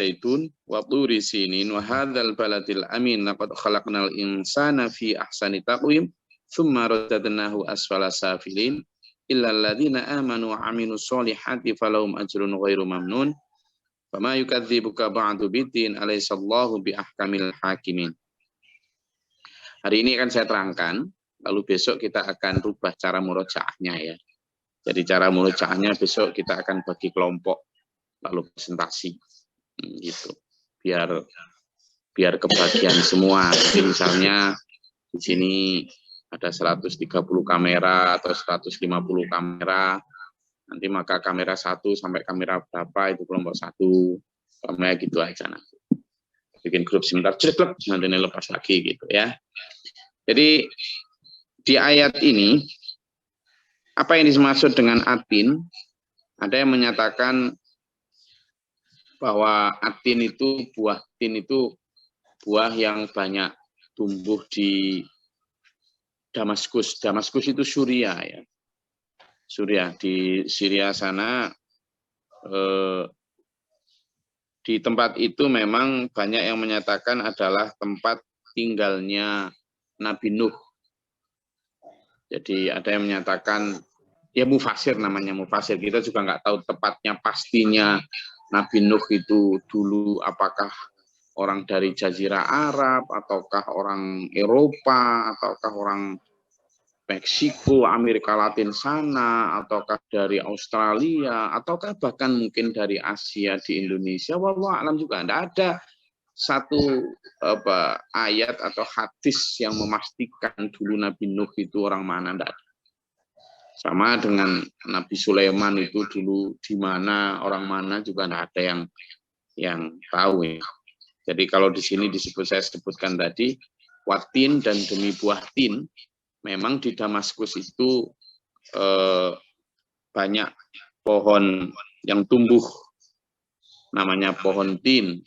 zaitun wa turi sinin wa hadzal baladil amin laqad khalaqnal insana fi ahsani taqwim tsumma radadnahu asfala safilin illa alladziina aamanu wa 'amilus sholihati falahum ajrun ghairu mamnun fama yukadzibuka ba'du biddin alaysallahu bi ahkamil hakimin. Hari ini akan saya terangkan, lalu besok kita akan rubah cara murojaahnya ya. Jadi cara murojaahnya besok kita akan bagi kelompok lalu presentasi gitu. Biar kebagian semua. Jadi misalnya di sini ada 130 kamera atau 150 kamera. Nanti maka kamera 1 sampai kamera berapa itu kelompok 1. Kamera gitu aja nanti. Bikin grup sebentar ceklek nanti lepas lagi gitu ya. Jadi di ayat ini apa yang dimaksud dengan atin? Ada yang menyatakan bahwa atin itu buah tin itu buah yang banyak tumbuh di Damaskus. Damaskus itu Suriah ya. Suriah di Syria sana di tempat itu memang banyak yang menyatakan adalah tempat tinggalnya Nabi Nuh. Jadi ada yang menyatakan ya mufasir namanya mufasir. Kita juga nggak tahu tepatnya pastinya Nabi Nuh itu dulu apakah orang dari Jazirah Arab, ataukah orang Eropa, ataukah orang Meksiko, Amerika Latin sana, ataukah dari Australia, ataukah bahkan mungkin dari Asia di Indonesia. Wallahu a'lam juga tidak ada satu ayat atau hadis yang memastikan dulu Nabi Nuh itu orang mana, tidak ada. Sama dengan Nabi Sulaiman itu dulu di mana, orang mana juga tidak ada yang tahu ya. Jadi kalau di sini saya sebutkan tadi watin dan demi buah tin, memang di Damaskus itu banyak pohon yang tumbuh namanya pohon tin.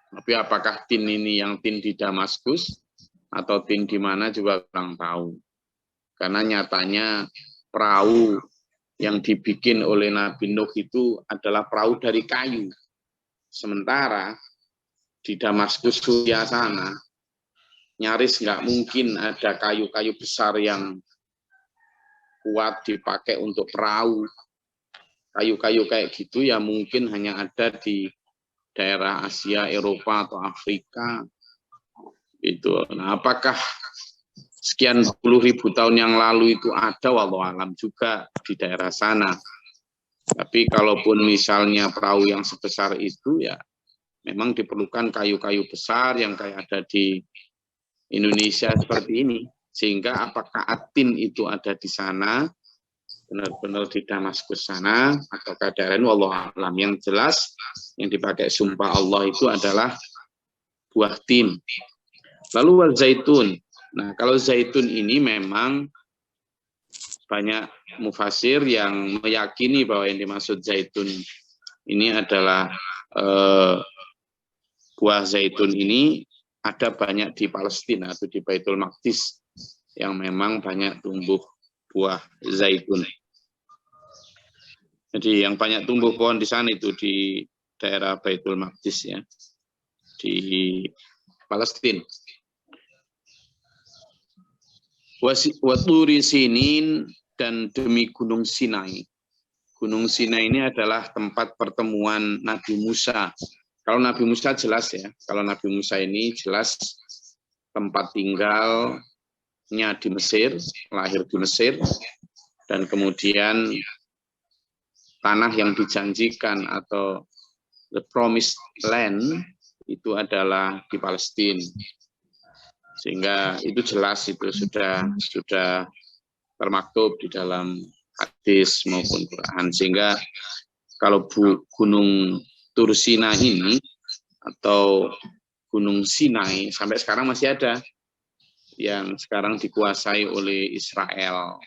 Tapi apakah tin ini yang tin di Damaskus atau tin di mana juga kurang tahu. Karena nyatanya perahu yang dibikin oleh Nabi Nuh itu adalah perahu dari kayu. Sementara di Damaskus Suriah sana nyaris nggak mungkin ada kayu-kayu besar yang kuat dipakai untuk perahu. Kayu-kayu kayak gitu ya mungkin hanya ada di daerah Asia, Eropa, atau Afrika. Itu. Nah, apakah sekian puluh ribu tahun yang lalu itu ada, wallahu alam juga di daerah sana. Tapi kalaupun misalnya perahu yang sebesar itu, ya memang diperlukan kayu-kayu besar yang kayak ada di Indonesia seperti ini. Sehingga apakah atin itu ada di sana, benar-benar di Damaskus sana, ataukah daerah ini, wallahu alam. Yang jelas, yang dipakai sumpah Allah itu adalah buah tin. Lalu wal zaitun. Nah, kalau zaitun ini memang banyak mufasir yang meyakini bahwa yang dimaksud zaitun ini adalah buah zaitun ini ada banyak di Palestina atau di Baitul Maqdis yang memang banyak tumbuh buah zaitun. Jadi yang banyak tumbuh pohon di sana itu di daerah Baitul Maqdis ya, di Palestina. Waturi sinin dan demi Gunung Sinai. Gunung Sinai ini adalah tempat pertemuan Nabi Musa. Kalau Nabi Musa jelas ya, kalau Nabi Musa ini jelas tempat tinggalnya di Mesir, lahir di Mesir, dan kemudian tanah yang dijanjikan atau the promised land itu adalah di Palestina. Sehingga itu jelas itu sudah termaktub di dalam hadis maupun Quran. Sehingga kalau Gunung Tursina ini atau Gunung Sinai sampai sekarang masih ada yang sekarang dikuasai oleh Israel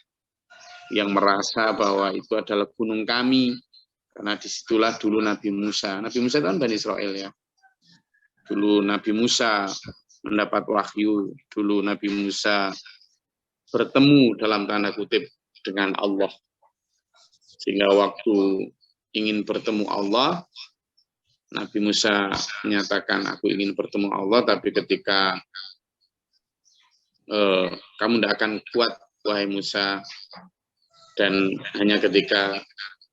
yang merasa bahwa itu adalah gunung kami karena disitulah dulu Nabi Musa. Nabi Musa itu kan Bani Israel ya. Dulu Nabi Musa mendapat wahyu, dulu Nabi Musa bertemu dalam tanda kutip dengan Allah. Sehingga waktu ingin bertemu Allah, Nabi Musa menyatakan aku ingin bertemu Allah, tapi ketika kamu tidak akan kuat wahai Musa, dan hanya ketika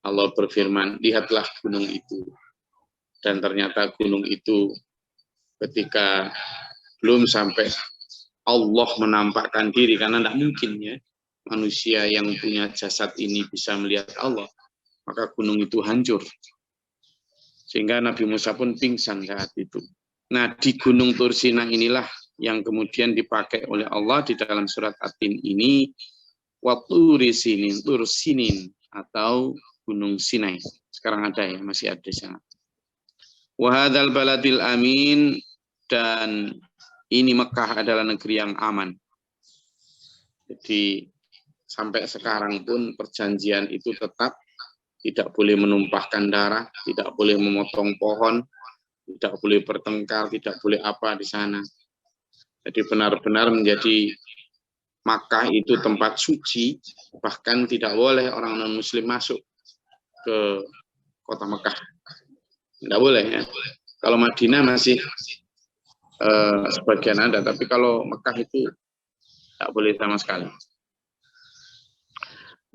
Allah berfirman, lihatlah gunung itu, dan ternyata gunung itu ketika belum sampai Allah menampakkan diri, karena tidak mungkin ya manusia yang punya jasad ini bisa melihat Allah, maka gunung itu hancur. Sehingga Nabi Musa pun pingsan saat itu. Nah, di Gunung Tursina inilah yang kemudian dipakai oleh Allah di dalam surat At-Tin ini, Waturi Sinin, Tursinin, atau Gunung Sinai. Sekarang ada ya, masih ada di sana. Wahadal baladil amin, dan ini Mekah adalah negeri yang aman. Jadi sampai sekarang pun perjanjian itu tetap tidak boleh menumpahkan darah, tidak boleh memotong pohon, tidak boleh bertengkar, tidak boleh apa di sana. Jadi benar-benar menjadi Makkah itu tempat suci, bahkan tidak boleh orang non-muslim masuk ke kota Mekah. Tidak boleh ya. Kalau Madinah masih sebagian ada, tapi kalau Mekah itu tidak boleh sama sekali.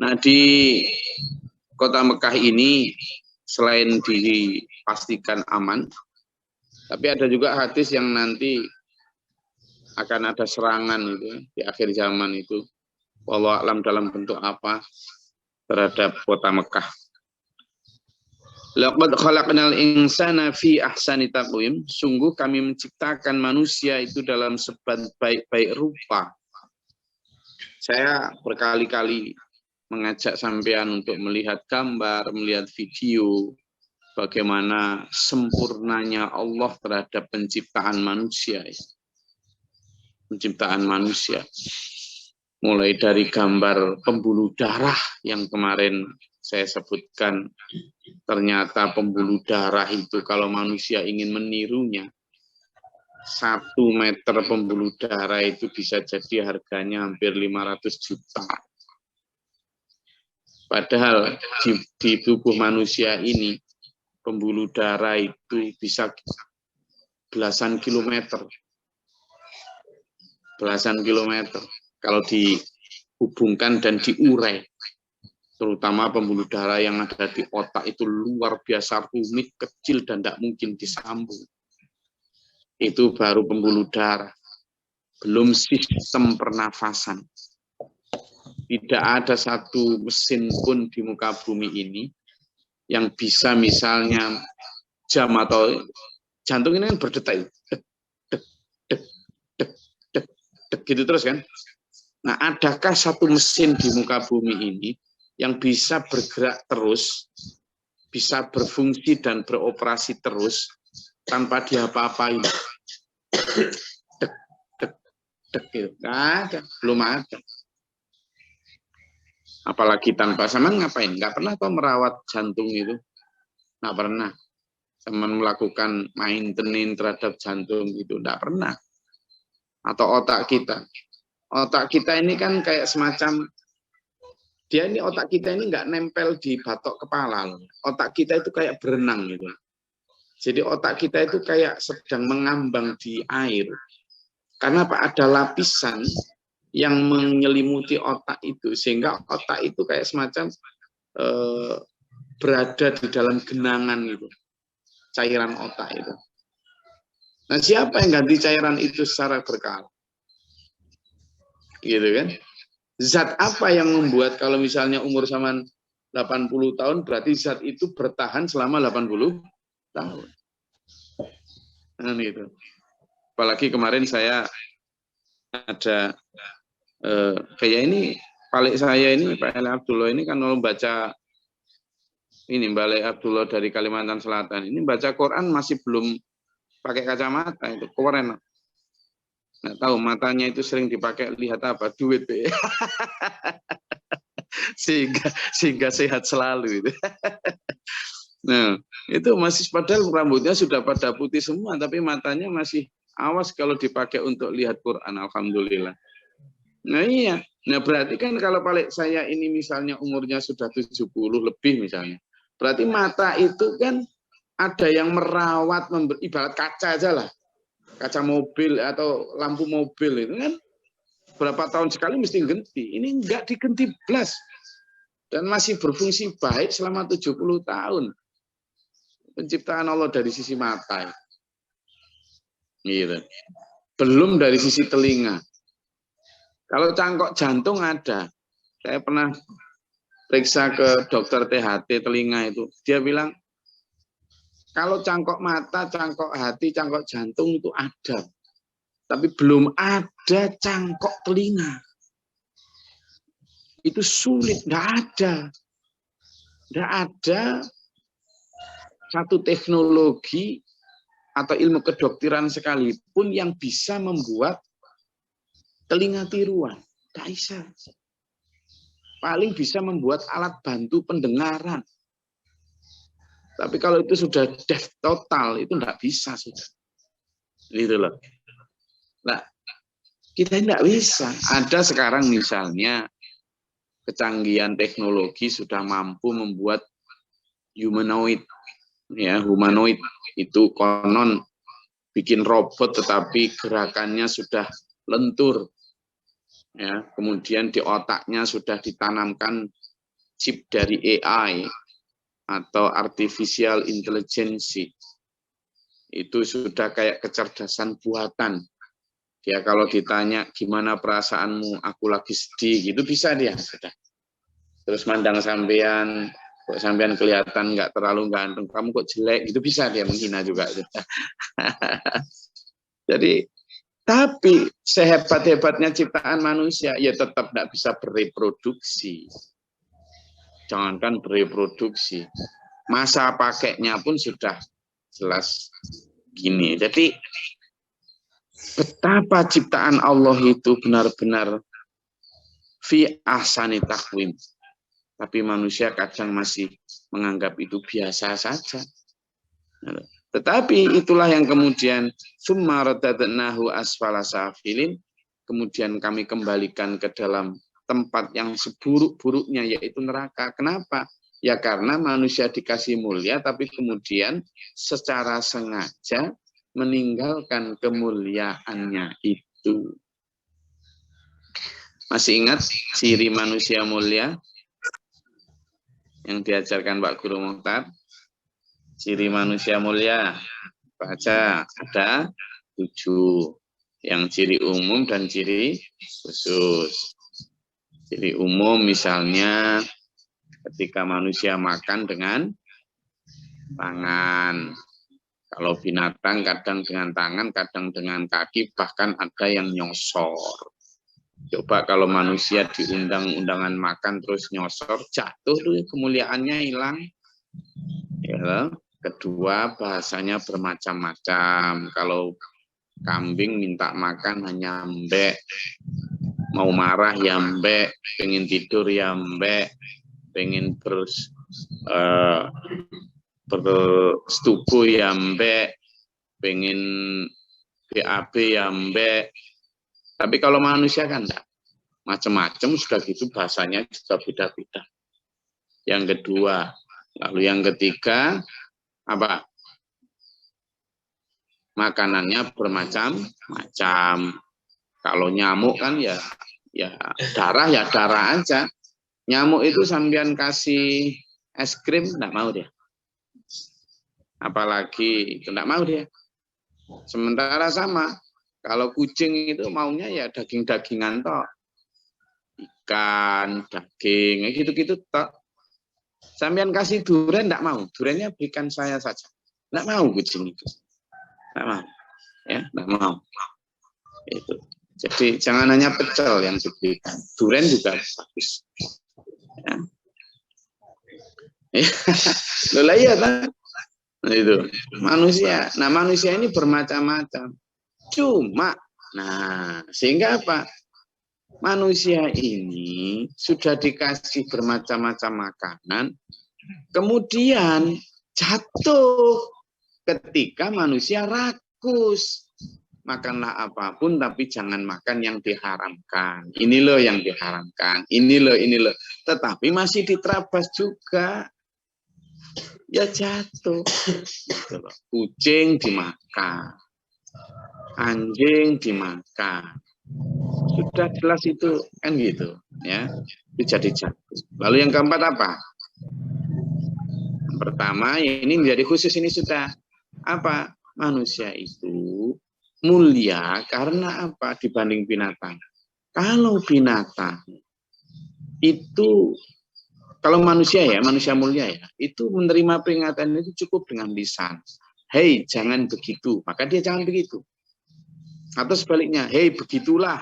Nah, di kota Mekah ini selain dipastikan aman, tapi ada juga hadis yang nanti akan ada serangan itu di akhir zaman itu, wallahu a'lam dalam bentuk apa, terhadap kota Mekah. Laqad khalaqnal insana fi ahsani taqwim, sungguh kami menciptakan manusia itu dalam sebaik-baik rupa. Saya berkali-kali mengajak sampean untuk melihat gambar, melihat video, bagaimana sempurnanya Allah terhadap penciptaan manusia. Penciptaan manusia. Mulai dari gambar pembuluh darah yang kemarin saya sebutkan, ternyata pembuluh darah itu kalau manusia ingin menirunya, 1 meter pembuluh darah itu bisa jadi harganya hampir 500 juta. Padahal di tubuh manusia ini, pembuluh darah itu bisa belasan kilometer. Belasan kilometer. Kalau dihubungkan dan diurai, terutama pembuluh darah yang ada di otak itu luar biasa rumit, kecil, dan tidak mungkin disambung. Itu baru pembuluh darah. Belum sistem pernafasan. Tidak ada satu mesin pun di muka bumi ini yang bisa misalnya jam atau jantung ini kan berdetak, gitu terus kan. Nah, adakah satu mesin di muka bumi ini yang bisa bergerak terus, bisa berfungsi dan beroperasi terus tanpa diapa-apain? Gitu. Nggak ada, belum ada. Apalagi tanpa sama ngapain? Nggak pernah kok merawat jantung itu, nggak pernah. Sama melakukan maintenance terhadap jantung itu, nggak pernah. Atau otak kita ini kan kayak semacam, dia ini otak kita ini nggak nempel di batok kepala loh. Otak kita itu kayak berenang gitu. Jadi otak kita itu kayak sedang mengambang di air. Karena apa? Ada lapisan yang menyelimuti otak itu, sehingga otak itu kayak semacam berada di dalam genangan gitu, cairan otak itu. Nah, siapa yang ganti cairan itu secara berkala? Gitu kan? Zat apa yang membuat kalau misalnya umur zaman 80 tahun, berarti zat itu bertahan selama 80 tahun. Nah, itu. Apalagi kemarin saya ada kayak ini, Balik saya ini, Pak Eli Abdullah ini kan mau baca ini, Balik Abdullah dari Kalimantan Selatan, ini baca Quran masih belum pakai kacamata, itu keren. Nggak tahu, matanya itu sering dipakai lihat apa, duit. sehingga sehat selalu. Nah, itu masih, padahal rambutnya sudah pada putih semua, tapi matanya masih awas kalau dipakai untuk lihat Quran, alhamdulillah. Nah iya, nah berarti kan kalau balik saya ini misalnya umurnya sudah 70 lebih misalnya, berarti mata itu kan ada yang merawat, ibarat kaca aja lah, kaca mobil atau lampu mobil itu kan berapa tahun sekali mesti ganti. Ini enggak diganti blas dan masih berfungsi baik selama 70 tahun. Penciptaan Allah dari sisi mata. Gitu. Belum dari sisi telinga. Kalau cangkok jantung ada. Saya pernah periksa ke dokter THT telinga itu. Dia bilang, kalau cangkok mata, cangkok hati, cangkok jantung itu ada. Tapi belum ada cangkok telinga. Itu sulit, nggak ada. Nggak ada satu teknologi atau ilmu kedokteran sekalipun yang bisa membuat telinga tiruan. Nggak bisa. Paling bisa membuat alat bantu pendengaran. Tapi kalau itu sudah deaf total, itu nggak bisa sudah. Gitu loh. Nah, kita nggak bisa. Ada sekarang misalnya kecanggihan teknologi sudah mampu membuat humanoid. Ya, humanoid itu konon bikin robot tetapi gerakannya sudah lentur. Ya, kemudian di otaknya sudah ditanamkan chip dari AI atau artificial intelligence. Itu sudah kayak kecerdasan buatan. Dia kalau ditanya gimana perasaanmu, aku lagi sedih, gitu bisa dia sudah. Terus mandang sampean, kok sampean kelihatan nggak terlalu ganteng, kamu kok jelek, gitu bisa dia menghina juga. Jadi, tapi sehebat-hebatnya ciptaan manusia, ya tetap nggak bisa bereproduksi. Jangankan bereproduksi, masa pakainya pun sudah jelas gini. Jadi, betapa ciptaan Allah itu benar-benar fi ahsani taqwim. Tapi manusia kadang masih menganggap itu biasa saja. Tetapi itulah yang kemudian summa radadnahu asfala safilin, kemudian kami kembalikan ke dalam tempat yang seburuk-buruknya, yaitu neraka. Kenapa? Ya karena manusia dikasih mulia tapi kemudian secara sengaja meninggalkan kemuliaannya itu. Masih ingat ciri manusia mulia yang diajarkan Pak Guru Mukhtar? Ciri manusia mulia, baca, ada 7. Yang ciri umum dan ciri khusus. Ciri umum misalnya ketika manusia makan dengan tangan. Kalau binatang kadang dengan tangan, kadang dengan kaki, bahkan ada yang nyosor. Coba kalau manusia diundang undangan makan terus nyosor, jatuh tuh kemuliaannya hilang. Ya, kedua, bahasanya bermacam-macam. Kalau kambing minta makan hanya mbek, mau marah ya mbek, pengen tidur ya mbek, pengen bersetubuh ya mbek, pengen BAB ya mbek. Tapi kalau manusia kan enggak. Macam-macam sudah gitu, bahasanya juga beda-beda. Yang kedua, lalu yang ketiga, apa? Makanannya bermacam-macam. Kalau nyamuk kan ya darah aja. Nyamuk itu sampean kasih es krim enggak mau dia. Apalagi itu enggak mau dia. Sementara sama, kalau kucing itu maunya ya daging-dagingan toh. Ikan, daging, gitu-gitu toh. Sampean kasih durian enggak mau. Duriannya berikan saya saja. Enggak mau kucing itu. Enggak mau. Ya, enggak mau. Itu. Jadi jangan hanya pecel yang diberikan. Durian juga bagus. Ya. Loh iya kan? Nah, itu manusia. Nah, manusia ini bermacam-macam. Cuma, nah, sehingga apa? Manusia ini sudah dikasih bermacam-macam makanan, kemudian jatuh ketika manusia rakus. Makanlah apapun, tapi jangan makan yang diharamkan. Ini loh yang diharamkan. Ini loh. Tetapi masih diterabas juga. ya jatuh. Gitu loh. Kucing dimakan, anjing dimakan. Sudah jelas itu kan gitu ya. Itu jadi jatuh. Lalu yang keempat apa? Yang pertama ini menjadi khusus, ini sudah apa? Manusia itu mulia karena apa dibanding binatang? Kalau binatang itu, kalau manusia ya, manusia mulia ya, itu menerima peringatan itu cukup dengan lisan. Hei, jangan begitu, maka dia jangan begitu. Atau sebaliknya, hei, begitulah,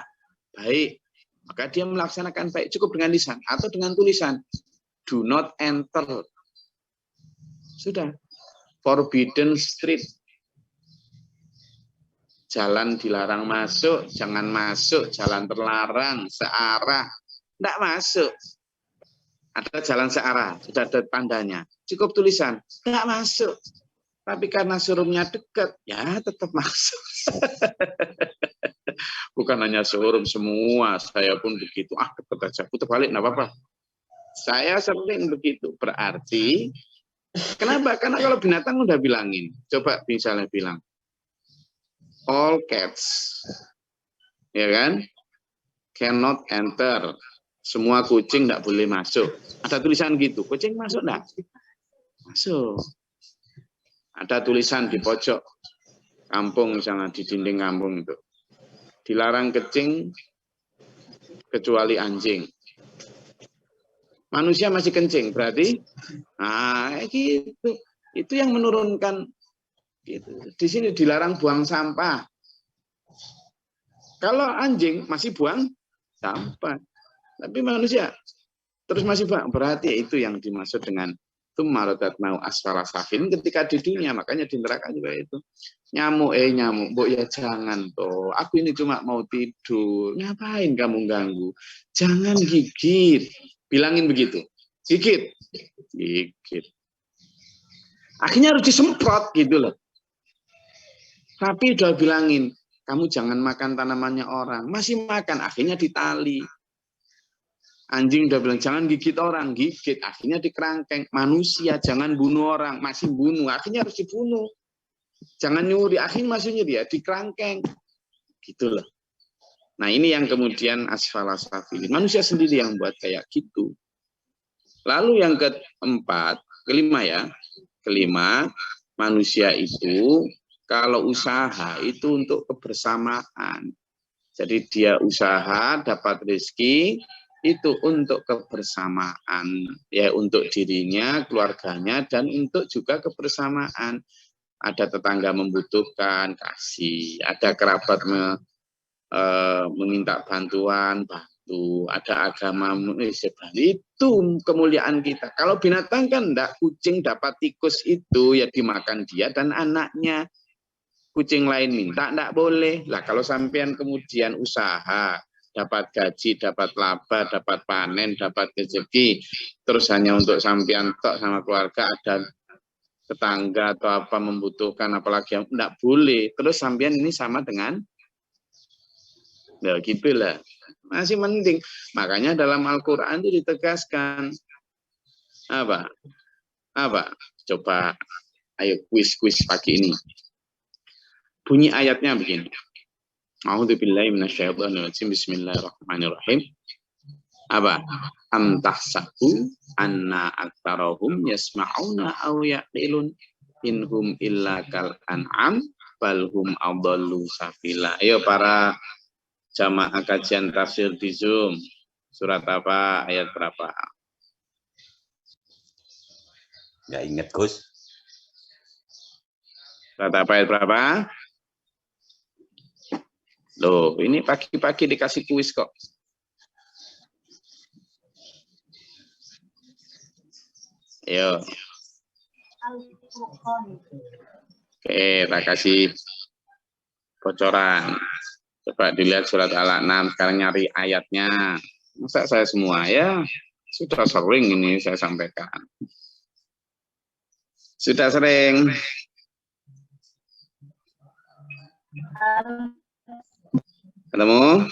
baik, maka dia melaksanakan baik, cukup dengan lisan. Atau dengan tulisan, do not enter. Sudah, forbidden street. Jalan dilarang masuk, jangan masuk, jalan terlarang, searah, tidak masuk. Ada jalan searah, sudah ada tandanya. Cukup tulisan, tidak masuk. Tapi karena showroomnya dekat, ya tetap masuk. Bukan hanya showroom, semua. Saya pun begitu. Ah, dekat aja, putar balik, tidak apa-apa. Saya sering begitu. Berarti, kenapa? Karena kalau binatang udah bilangin. Coba misalnya bilang, all cats, ya kan, cannot enter. Semua kucing tidak boleh masuk. Ada tulisan gitu, kucing masuk enggak? Masuk. Ada tulisan di pojok kampung, misalnya di dinding kampung itu, dilarang kencing kecuali anjing. Manusia masih kencing, berarti, nah gitu. Itu yang menurunkan. Gitu. Di sini dilarang buang sampah. Kalau anjing masih buang sampah, tapi manusia terus masih buang. Berarti itu yang dimaksud dengan tumaradat mau asfala safin ketika di dunia, makanya di neraka juga itu. Nyamuk, nyamuk, Mbok ya jangan toh. Aku ini cuma mau tidur. Ngapain kamu ganggu? Jangan gigit. Bilangin begitu. Gigit. Gigit. Akhirnya harus disemprot gitu loh. Tapi udah bilangin, kamu jangan makan tanamannya orang. Masih makan, akhirnya ditali. Anjing udah bilang, jangan gigit orang. Gigit, akhirnya dikerangkeng. Manusia, jangan bunuh orang. Masih bunuh, akhirnya harus dibunuh. Jangan nyuri, akhirnya maksudnya dia dikerangkeng. Gitu loh. Nah ini yang kemudian asfala safilin. Manusia sendiri yang buat kayak gitu. Lalu yang kelima ya. Kelima, manusia itu kalau usaha itu untuk kebersamaan. Jadi dia usaha dapat rezeki itu untuk kebersamaan, ya untuk dirinya, keluarganya, dan untuk juga kebersamaan. Ada tetangga membutuhkan, kasih. Ada kerabat meminta bantuan, bantu. Ada agama, itu kemuliaan kita. Kalau binatang kan enggak, kucing dapat tikus itu ya dimakan dia dan anaknya. Kucing lain minta, enggak boleh. Lah kalau sampean kemudian usaha, dapat gaji, dapat laba, dapat panen, dapat rezeki, terus hanya untuk sampean tok sama keluarga, ada tetangga atau apa membutuhkan, apalagi yang enggak boleh. Terus sampean ini sama dengan, ya gitulah. Masih mending. Makanya dalam Al-Quran itu ditegaskan, apa? Apa? Coba, ayo kuis-kuis pagi ini. Bunyi ayatnya begini. A'udzubillahi minasyaitonirrajim. Bismillahirrahmanirrahim. Apa? Am tahsabu anna aktsarahum yasma'una aw yaqilun inhum illa kal an'am bal hum adallu sabila. Ayo para jamaah kajian tafsir di Zoom. Surat apa? Ayat berapa? Nggak ingat, Gus. Surat apa, ayat berapa? Loh, ini pagi-pagi dikasih kuis kok. Ayo. Oke, tak kasih bocoran. Coba dilihat surat Al-An'am, sekarang nyari ayatnya. Masa saya semua ya? Sudah sering ini saya sampaikan. Sudah sering. Ketemu?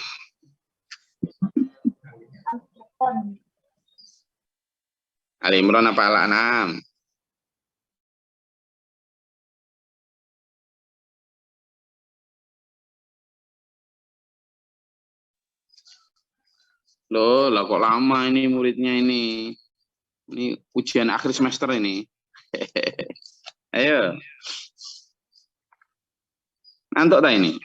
Ali Imran apa Al-An'am? Loh, lah kok lama ini muridnya ini. Ini ujian akhir semester ini. Ayo. Ngantuk tak ini?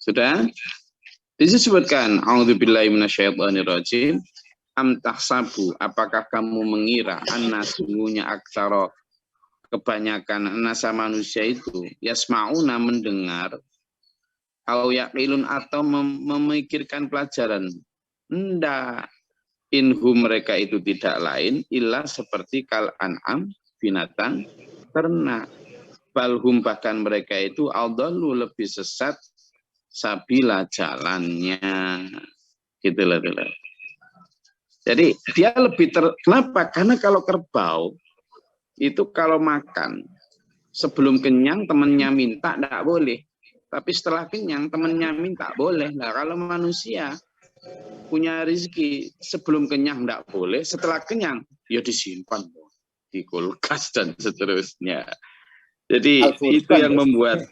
Sudah? Disebutkan a'udzubillahi minasyaitonirrajim. Am tahsabu, apakah kamu mengira anna sungguhnya aksara kebanyakan nasa manusia itu yasmauna mendengar au yaqilun atau memikirkan pelajaran. Enggak. Inhum mereka itu tidak lain illa seperti kal an'am binatang ternak. Balhum bahkan mereka itu adallu lebih sesat sabila jalannya. Gitu loh. Jadi dia lebih kenapa? Karena kalau kerbau itu kalau makan sebelum kenyang temennya minta enggak boleh. Tapi setelah kenyang temennya minta boleh. Nah, kalau manusia punya rezeki sebelum kenyang enggak boleh, setelah kenyang ya disimpan di kulkas dan seterusnya. Jadi itu yang membuat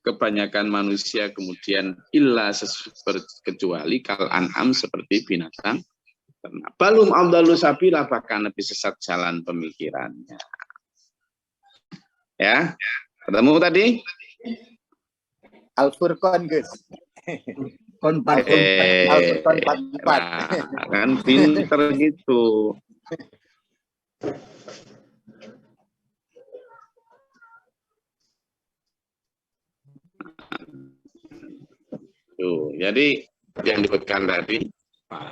kebanyakan manusia kemudian illa kecuali kal an'am seperti binatang. Balum amdalu sabila bahkan lebih sesat jalan pemikirannya. Ya, ketemu tadi? Al-Furqan, Gus. Al-Furqan 44. Nah, kan pinter gitu. Tuh, jadi yang disebutkan tadi,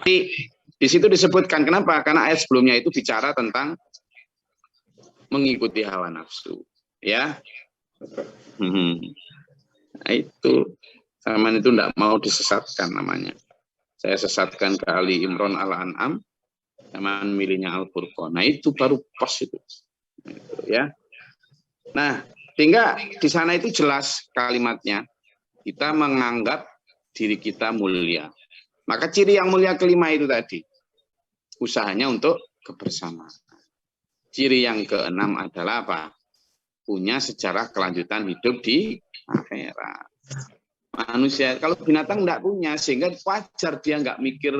di situ disebutkan kenapa? Karena ayat sebelumnya itu bicara tentang mengikuti hawa nafsu, ya. Nah, itu zaman itu tidak mau disesatkan namanya. Saya sesatkan ke Ali Imran Al-An'am, zaman milihnya Al-Furqan. Nah itu baru pas itu, ya. Nah, sehingga di sana itu jelas kalimatnya. Kita menganggap diri kita mulia. Maka ciri yang mulia kelima itu tadi. Usahanya untuk kebersamaan. Ciri yang keenam adalah apa? Punya sejarah kelanjutan hidup di akhirat. Manusia, kalau binatang enggak punya, sehingga wajar dia enggak mikir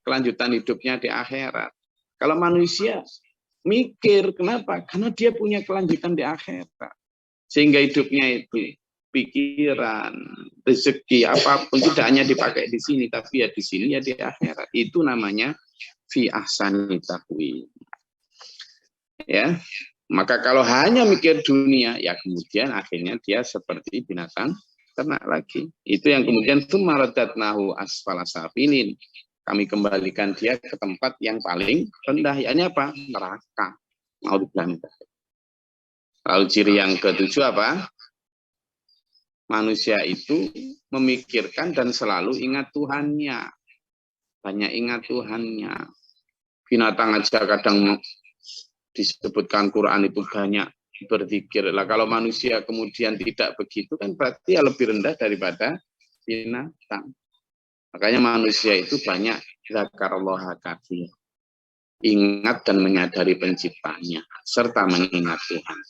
kelanjutan hidupnya di akhirat. Kalau manusia mikir, kenapa? Karena dia punya kelanjutan di akhirat. Sehingga hidupnya itu pikiran, rezeki, apapun tidak hanya dipakai di sini, tapi ya di sini ya di akhirat. Itu namanya fi ahsani taqwim. Ya, maka kalau hanya mikir dunia, ya kemudian akhirnya dia seperti binatang ternak lagi. Itu yang kemudian tsummaraddatnahu asfala safilin. Kami kembalikan dia ke tempat yang paling rendah. Yakni apa? Neraka. Lalu ciri yang ketujuh apa? Manusia itu memikirkan dan selalu ingat Tuhannya. Banyak ingat Tuhannya. Binatang aja kadang disebutkan Quran itu banyak berzikir. Lah kalau manusia kemudian tidak begitu kan berarti ya lebih rendah daripada binatang. Makanya manusia itu banyak zakarallaha katsir. Ingat dan menyadari penciptanya serta mengingat Tuhan.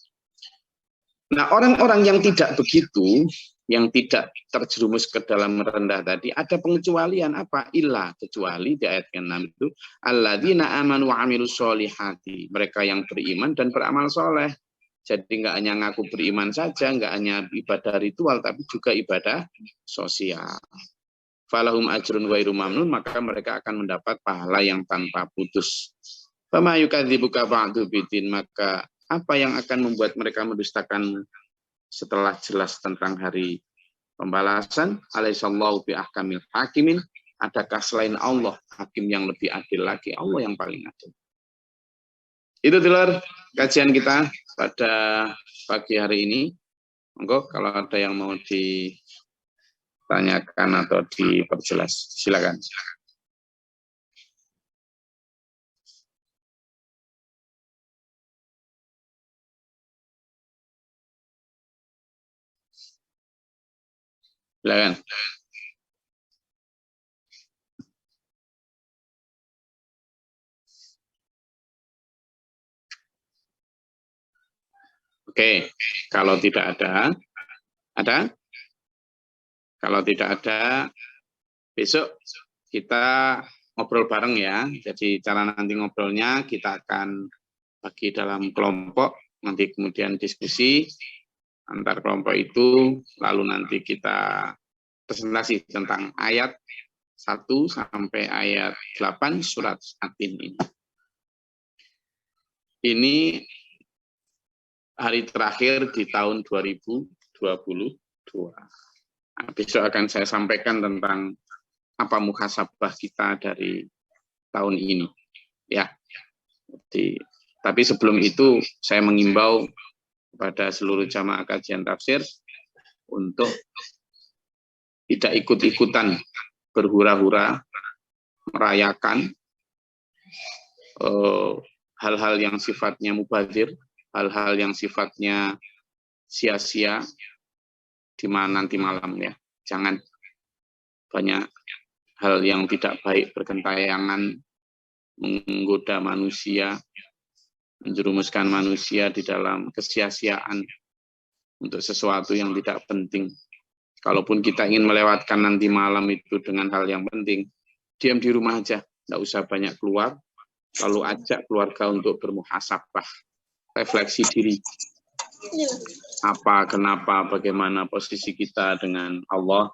Nah, orang-orang yang tidak begitu, yang tidak terjerumus ke dalam merendah tadi, ada pengecualian apa? Illa, kecuali di ayat ke-6 itu, alladzina amanu wa amilus sholihati, mereka yang beriman dan beramal soleh. Jadi nggak hanya ngaku beriman saja, nggak hanya ibadah ritual, tapi juga ibadah sosial. Falahum ajrun wa mamnun, maka mereka akan mendapat pahala yang tanpa putus. Fama yukadzibuka ba'du bidin, maka apa yang akan membuat mereka mendustakan setelah jelas tentang hari pembalasan? Alaihissallahu bi ahkamil hakimin. Adakah selain Allah hakim yang lebih adil lagi? Allah yang paling adil. Itu dulur kajian kita pada pagi hari ini. Monggo kalau ada yang mau ditanyakan atau diperjelas, silakan. Silakan. Oke, kalau tidak ada? Kalau tidak ada, besok kita ngobrol bareng ya. Jadi cara nanti ngobrolnya kita akan bagi dalam kelompok, nanti kemudian diskusi antar kelompok itu, lalu nanti kita presentasi tentang ayat 1 sampai ayat 8 surat At-Tin ini. Ini hari terakhir di tahun 2022. Nah, besok akan saya sampaikan tentang apa muhasabah kita dari tahun ini. Ya. Tapi sebelum itu saya mengimbau kepada seluruh jamaah kajian tafsir untuk tidak ikut-ikutan berhura-hura merayakan hal-hal yang sifatnya mubazir, hal-hal yang sifatnya sia-sia di mana nanti malam ya. Jangan banyak hal yang tidak baik bergentayangan, menggoda manusia, menjerumuskan manusia di dalam kesia-siaan untuk sesuatu yang tidak penting. Kalaupun kita ingin melewatkan nanti malam itu dengan hal yang penting, diam di rumah aja, tidak usah banyak keluar, lalu ajak keluarga untuk bermuhasabah, refleksi diri. Apa, kenapa, bagaimana posisi kita dengan Allah,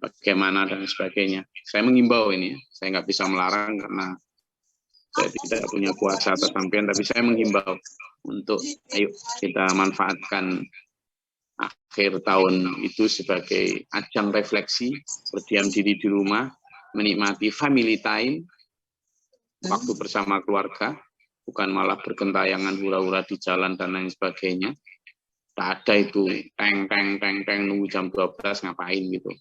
bagaimana dan sebagainya. Saya mengimbau ini, saya nggak bisa melarang karena saya tidak punya kuasa atas sampean, tapi saya menghimbau untuk ayo kita manfaatkan akhir tahun itu sebagai ajang refleksi, berdiam diri di rumah, menikmati family time, waktu bersama keluarga, bukan malah bergentayangan hura-hura di jalan dan lain sebagainya. Tak ada itu teng nunggu jam 12 ngapain gitu.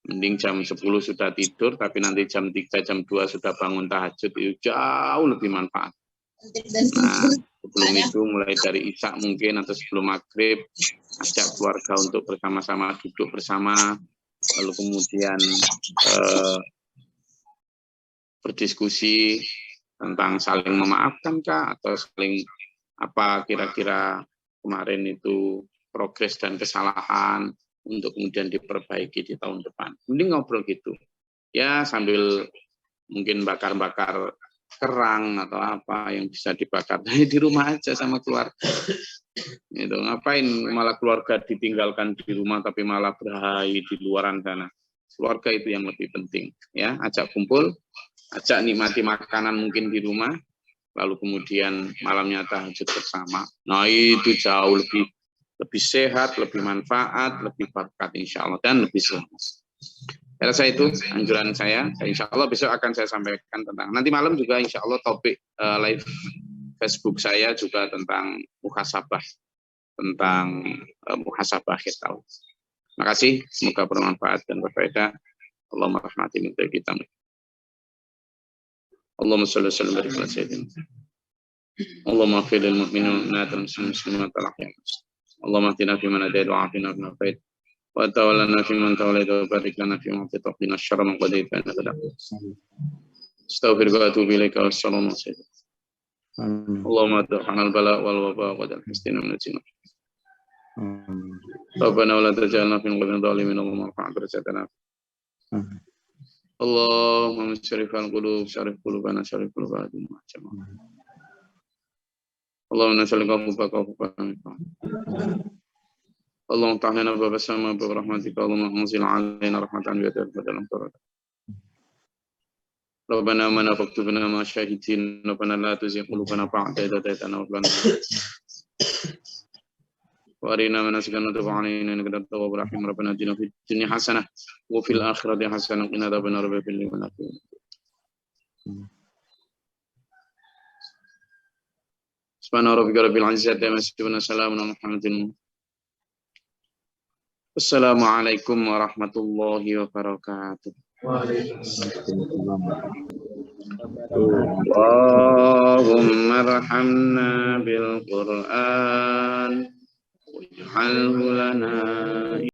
Mending jam 10 sudah tidur, tapi nanti jam 3, jam 2 sudah bangun tahajud, itu jauh lebih manfaat. Nah, sebelum itu mulai dari Isya mungkin atau sebelum maghrib, ajak keluarga untuk bersama-sama duduk bersama, lalu kemudian berdiskusi tentang saling memaafkan kah, atau saling apa kira-kira kemarin itu progres dan kesalahan untuk kemudian diperbaiki di tahun depan. Mending ngobrol gitu. Ya sambil mungkin bakar-bakar kerang atau apa yang bisa dibakar di rumah aja sama keluarga. Gitu. Ngapain malah keluarga ditinggalkan di rumah tapi malah berhai di luaran sana. Keluarga itu yang lebih penting. Ya, ajak kumpul, ajak nikmati makanan mungkin di rumah, lalu kemudian malamnya tahajud bersama. Nah itu jauh lebih sehat, lebih manfaat, lebih berkat insya Allah, dan lebih selamat. Saya rasa itu anjuran saya. Insya Allah besok akan saya sampaikan tentang, nanti malam juga insya Allah topik live Facebook saya juga tentang muhasabah, tentang muhasabah akhir tahun. Terima kasih, semoga bermanfaat dan berfaedah. Allahumma rahmati minta kita. Allahumma sholli wa sallim ala sayyidina. Allahumma ighfir lil mu'minina wal muslimat wal ahya. Allahumma ahdina fi man hadayt wa afina fi man afayt. Wa tawallana fi man tawallayt wa barik lana fi ma atayt wa syarra ma qadayt fa innaka taqdi. Astaghfiruka wa atubu ilaika wa sallallahu alaihi wasallam. Allahumma adhana al-bala wal waba wa al-hastina min al-jinna. Rabbana wa la taj'alna fi al-qawmi dhalimin Allahumma arfa'na darajatana. Allahumma syarifal qulub syarif qulubana syarif qulubana Allahumma nas'aluka hubaka Allahumma ta'alana baba sama baba rahmatika Allahumma anzil alaina rahmatan wa dalam turad Rabbana amana faktubna ma syahidin Rabbana la tuzigh qulubana ba'da idh hadaytana wa hab lana wa arina manasikana wa tub alaina innaka antat tawwabur rahim Rabbana atina fid dunya hasanah wa fil akhirati hasanah wa qina adzabannar rabbana Subhana rabbika rabbil izzati amma yasifun wa salamun ala mursalin. Wassalamualaikum warahmatullahi wabarakatuh. Allahumma arhamna bil Qur'an waj'alhu lana